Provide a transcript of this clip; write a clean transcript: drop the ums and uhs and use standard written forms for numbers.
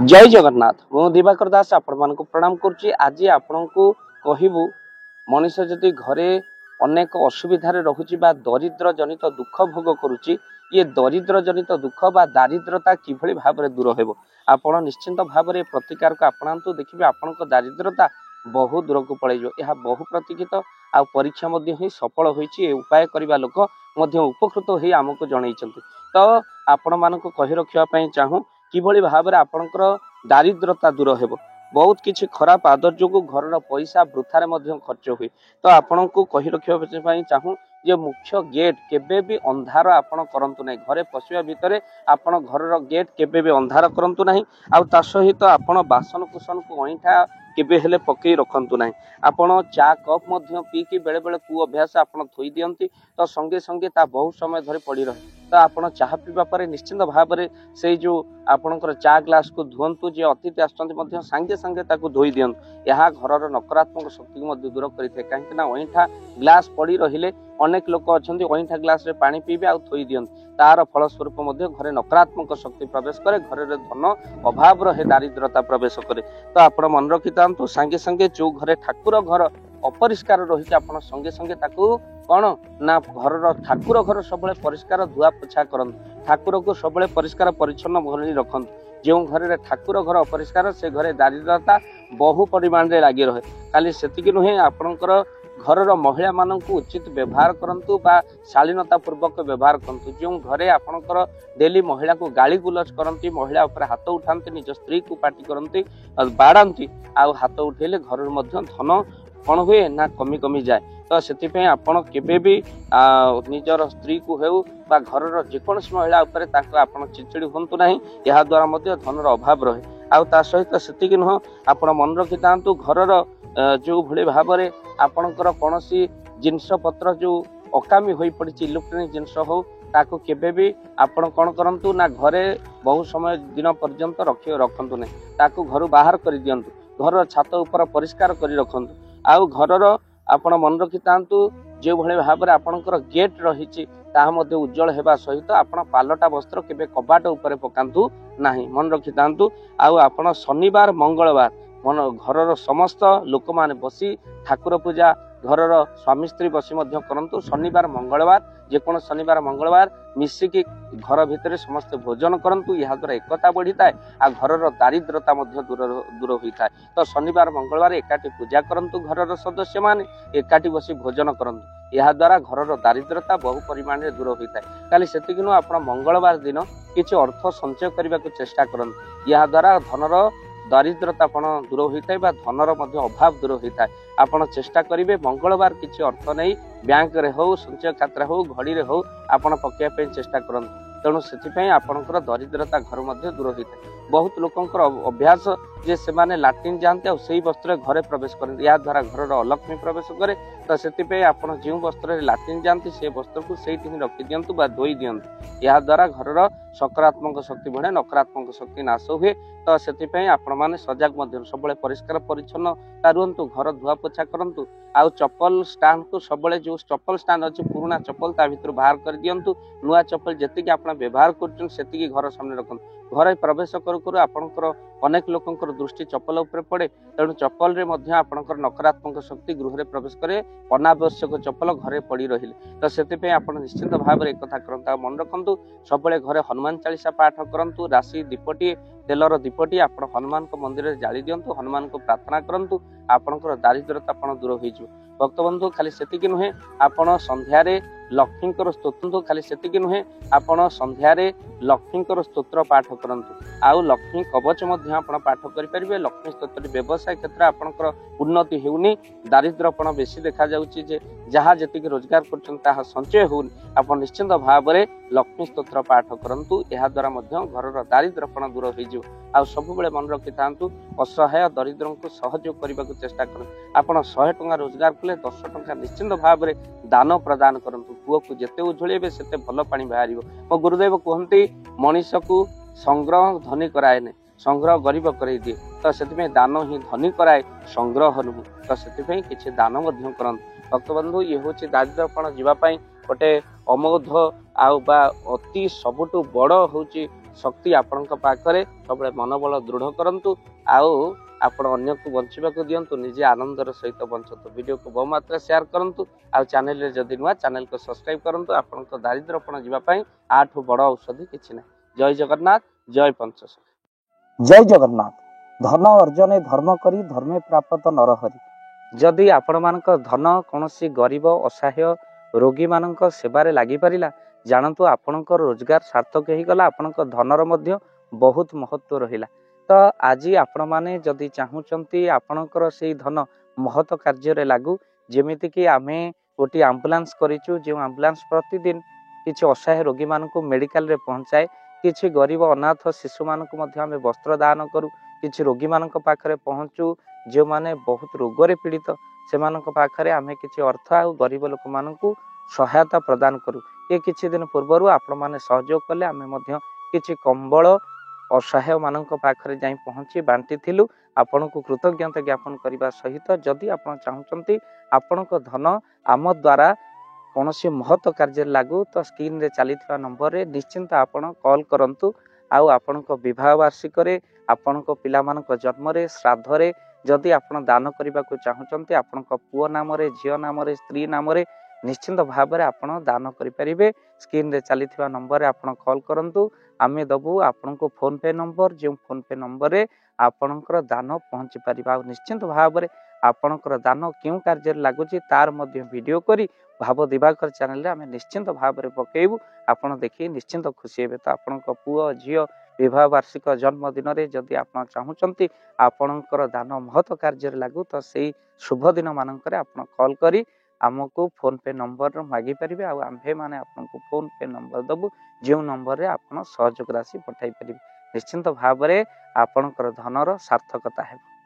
जय जगन्नाथ मु दिवाकर दास आपण प्रणाम करुच्ची। आज आपण को कहबू मनीष जदि घरे अनेक असुविधार रहुची बा दरिद्र जनित दुख भोग करुच्ची ये दरिद्र जनित दुख बा दारिद्रता किभली भाव में दूर हेबो आपण निश्चिंत भाव में प्रतिकार को आपणांतु देखिबे आपण दारिद्रता बहु दूर को पळेजो। यह बहु प्रतीक्षित आ परीक्षा मध्य ही सफल होईची। ए उपाय करिबा लोक मध्य उपकृत होई आमको जणैचंती। तो आपण मानको कहि रखिबा पई चाहू किभली भाव में आपणकर दारिद्रता दूर हेबो। बहुत किछि खराब आदत जो घर पैसा वृथारे मध्य खर्च हुए। तो आपण को कहि रखिबा चाहू जे मुख्य गेट केबे भी अंधार आपण करंतु नहीं। घरे पशिया भितरे आपण घर गेट केबे भी अंधार करंतु नहीं। आ ता सहित आपण बासन कुसन को अईठा केबे हेले पकई रखंतु नहीं। आपण चा कप मध्य पी की बेले बेले कु अभ्यास आपण थोई दियंती तो संगे संगे ता बहुत समय धरि पड़ी रहे। तो आपण चाह पीवा पर निश्चिंत भाव में से जो आपणकर चा ग्लास को धुअंतु जे अतिथि आसुचंती मध्य संगे संगे ताकू धोई दियंतु। यह घर नकारात्मक शक्ति को मध्य दूर करिथे। काहेकि ना अईठा ग्लास पड़ी रहिले अनेक लोक अछंती अईठा ग्लास रे पानी पीबे आ थोई दियंतु। तार फलस्वरूप मध्य घरे नकारात्मक शक्ति प्रवेश करे। घरे धन अभाव रहे दारिद्रता प्रवेश करे। तो आपण मन रखि तांतु संगे संगे जो घरे ठाकुर घर अपरिष्कार रही आपण संगे संगे ताकू कौन ना घर ठाकुर घर सब परिष्कार धुआ पोछा करंतु। ठाकुर को सब परिष्कार परिच्छन्न भली रखंतु। जो घर ठाकुर घर अपरिष्कार से घरे दारिद्रता बहु परिमाण रे लागी रहे। खाली सेतिकी नुहे आपणकर घर महिला मानक उचित व्यवहार करंतु बा शालीनता पूर्वक व्यवहार करंतु। जो घरे आपणकर डेली महिला को गाली गुलज करंती महिला ऊपर हाथ उठांती निज स्त्री को पार्टी करंती बाड़ांती आ हाथ उठेले घर मध्य धन कौन हुए ना कमी कमी जाए। तो से आपण केबे भी निजर स्त्री को हेउ बा घर जेकोसी महिला उपर आपण चिड़चिड़ी हूँ ना। यह द्वारा मध्य धनर अभाव रहे। आ ता सहित सेतिकी नुह आपण मन रखि तांतु घरर जो भली भाव में आपणकर कौन सी जिनस पत्र जो अकामी हो पड़ी इलेक्ट्रोनिक जिनस हो ताको केबे भी आपण कौन करंतु ना घरे बहु समय दिन पर्यंत रखंतु नहीं। ताको घर बाहर कर दियंतु। घर छात ऊपर परिष्कार करी रखंतु। आउ घरर आपण मन रखि तांतु जो भले भाव में आपणकर गेट रही ताहा मध्य उज्जवल हेबा सहित आपण पालटा वस्त्र केबे कबाट ऊपर पकांतु नाही। मन रखि तांतु। आउ आपण शनिवार मंगलवार मन घरर समस्त लोक माने बसी ठाकुर पूजा घरर स्वामी स्त्री बसी मध्य करंतु। शनिवार मंगलवार जेकोन शनिवार मंगलवार मिसिकी घर भितर समस्त भोजन करंतु। यह द्वारा एकता बढ़ी थाए आ घरर दारिद्रता मध्य दूर होता है। तो शनिवार मंगलवार एकाठी पूजा करंतु। घरर सदस्य माने एकाठी बसी भोजन करंतु। यह द्वारा घरर दारिद्रता बहु परिमाण में दूर होता है। खाली सेतिकी नु आपण मंगलवार दिन किछि अर्थ संचय करने को चेष्टा करंतु। यह द्वारा धनर दारिद्रता दूर होता है धनर अभाव दूर होता है। आपण चेष्टा करेंगे मंगलवार किसी अर्थ नहीं बैंक रे हो संचय खाता हो घड़ी रे हो आपण पकेया चेष्टा करंतु। तेणु से आपणकर दरिद्रता घर मध्य दूर होता है। बहुत लोकंकर अभ्यास जे से माने लाट्रिन जाते और वस्त्र घरे प्रवेश करते या द्वारा घर अलक्ष्मी प्रवेश करे। तो से आप जो वस्त्र लाट्रिन जाती से वस्त्र को से रखी दिंतु बा धोई दिंतु। या द्वारा घर सकारात्मक शक्ति बढ़े नकारात्मक शक्ति नाश हुए। तो से आपण मैंने सजग सब परिष्कार परिच्छन्नता रुहतु। घर धुआ पोछा करंतु। आउ चप्पल स्टांड को सब जो चप्पल स्टांड अच्छे पुराना चप्पल ता भीतर बाहर कर दिंतु। नुआ चप्पल जी आप व्यवहार कर घर सामने रखते। घर प्रवेश करू आपणकर अनेक लोकंकर दृष्टि चप्पल उपर पड़े। तेणु चप्पल रे मध्य आपणकर नकारात्मक शक्ति गृह रे प्रवेश करे। अनावश्यक चप्पल घरे पड़ी रहिले। तो से आप निश्चिंत भाव में एक कथा करंतु मन रखंतु। सब घरे हनुमान चालीसा पाठ करंतु। राशि दीपटी तेलर दीपटी आप हनुमान को मंदिर में जाली दिंतु। हनुमान को प्रार्थना करंतु। आपणकर दारिद्रता दूर हो भक्त बंधु। खाली सेतिकी नुहे आपण संध्यारे लक्ष्मी स्तोत्र खाली सेतिकी नुहे आपण संध्यारे लक्ष्मी स्तोत्र पाठ करंतु। आउ लक्ष्मी कवच पाठ करें। लक्ष्मी स्तोत्र व्यवसाय क्षेत्र आपणकर उन्नति होनी दारिद्रपण बेसी देखा जाउची। जहाँ जी रोजगार कर संचय होनी आप निश्चिंत भाव में लक्ष्मी स्तोत्र पाठ करंतु। यह द्वारा घर दारिद्रपण दूर हो सब मन रखि था। असहाय दरिद्र को सहयोग करने को चेष्टा करें। आप 100 टंका रोजगार कले 10 टंका निश्चिंत भाव में दान प्रदान करंतु। कूह को जिते उझुले से भल पा बाहर। मो गुरुदेव कहते मनीष को संग्रह धनी कराए नहीं संग्रह गरीब कराई दिए। तो से दान ही धनी कराए संग्रह नुह। तो से किसी दान करंतु। भक्त बंधु ये हूँ दारिद्रपण जावाई गोटे अमोघ अति सबुठ बड़ हूँ शक्ति आपणक पाखरे सबले मनोबल दृढ़ करंतु आउ आपण अन्य को बंचिबाको दियंतु निजे आनंदर सहित बंचतु वीडियो को बहुमात्रा शेयर करंतु आउ चैनल रे जदि नुआ चैनल को सब्सक्राइब करंतु आपणक दारिद्र्यपण जीवा पई आठु बड़ औषधि किछि नै। जय जगन्नाथ जय पंचशील। जय जगन्नाथ। धन अर्जने धर्म करी धर्मे प्राप्त नरहरि। जदि आपण मानक धन कोनोसी गरीब असहाय रोगी मानक सेवारे लागि परिला जानतु आपणक रोजगार सार्थक हो गला आपणक धनर मध्य बहुत महत्व रहिला। तो आज आपण माने जदि चाहूचंती आपणकर सेई धन महत कार्य लागू जेमिति कि आमे गोटी एम्बुलेंस करिचु जे एम्बुलेंस प्रतिदिन किछि असहाय रोगी मानक मेडिकल रे पहुंचाए किछि गरीब अनाथ शिशु मानक मध्य आमे वस्त्र दान करू किछि रोगी मानक पाखरे पहुंचू जे माने बहुत रोगरे पीड़ित से मानक पाखरे आमे किछि अर्थ आ गरीब लोक मानक सहायता प्रदान करू। ये किछि दिन पूर्वरु आपण माने सहयोग कले आमे मध्य किछि कंबल असहाय मानक पाखरे जाई पहुंची बांटी थिलु। आपनको कृतज्ञता ज्ञापन करने सहित जदि आप चाहते आपण धन आम द्वारा कौन महत्व कार्य लागू तो स्क्रीन रे चली नंबर रे निश्चिंत आपण कॉल करंतु। आउ आपण विवाह वार्षिक आपण पिला मानक जन्म रे श्राद्ध रे जदि आपण दान करने को चाहते आपण पुओ नाम रे झियो नाम रे स्त्री नाम रे निश्चिंत भाव में आपण दान करें। स्क्रीन रे चली नंबर रे आपण कॉल करंतु आमे दबु आपण को फोन पे नंबर जो फोन पे नंबर रे आपणकर दान पहुंची पारिबा। निश्चिंत भाव में आपणकर दान क्यों कार्य लगुच तार मध्य वीडियो करी भाव दिवाकर चैनल रे आमे निश्चिंत भाव में पकेबू आपण देखि निश्चिंत खुशी हेबे। तो आपण पुओ झियो विवाह वार्षिक जन्मदिन रे जदि आप चाहूचंती आपणकर दान महत्व कार्य लागू तो सेई शुभ दिन मानक आप कॉल करी आमको फोन पे नंबर मागी पारिबे। आम्भे माने आपनको फोन पे नंबर दबु जो नंबर रे आपण सहयोग राशि पठाई पारिबे। निश्चिंत भाव में आपणकर धनर सार्थकता हेबो।